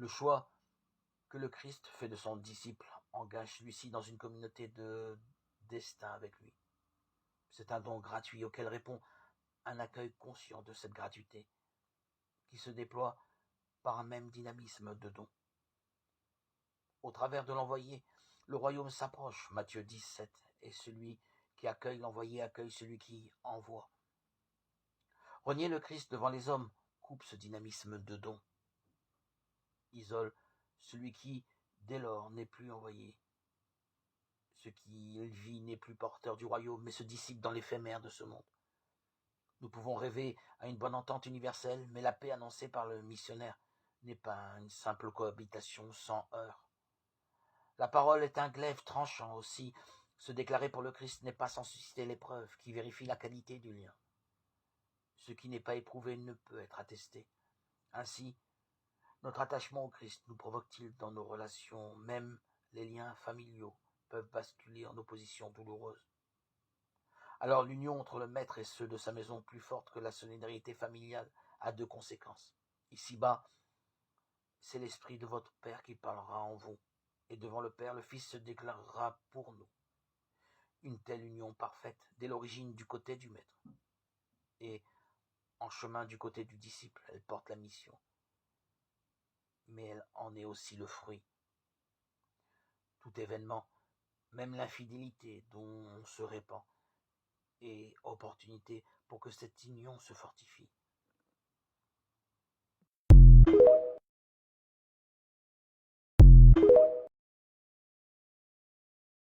Le choix que le Christ fait de son disciple engage celui-ci dans une communauté de destin avec lui. C'est un don gratuit auquel répond un accueil conscient de cette gratuité, qui se déploie par un même dynamisme de don. Au travers de l'envoyé, le royaume s'approche, Matthieu 17, et celui qui accueille l'envoyé accueille celui qui envoie. Renier le Christ devant les hommes coupe ce dynamisme de don, isole celui qui, dès lors, n'est plus envoyé. Ce qu'il vit n'est plus porteur du royaume, mais se dissipe dans l'éphémère de ce monde. Nous pouvons rêver à une bonne entente universelle, mais la paix annoncée par le missionnaire n'est pas une simple cohabitation sans heurts. La parole est un glaive tranchant aussi. Se déclarer pour le Christ n'est pas sans susciter l'épreuve qui vérifie la qualité du lien. Ce qui n'est pas éprouvé ne peut être attesté. Ainsi, notre attachement au Christ nous provoque-t-il dans nos relations, même les liens familiaux peuvent basculer en opposition douloureuse. Alors l'union entre le maître et ceux de sa maison, plus forte que la solidarité familiale, a deux conséquences. Ici-bas, c'est l'esprit de votre Père qui parlera en vous, et devant le Père, le Fils se déclarera pour nous. Une telle union parfaite, dès l'origine du côté du maître, et en chemin du côté du disciple, elle porte la mission, mais elle en est aussi le fruit. Tout événement, même l'infidélité dont on se répand, est opportunité pour que cette union se fortifie.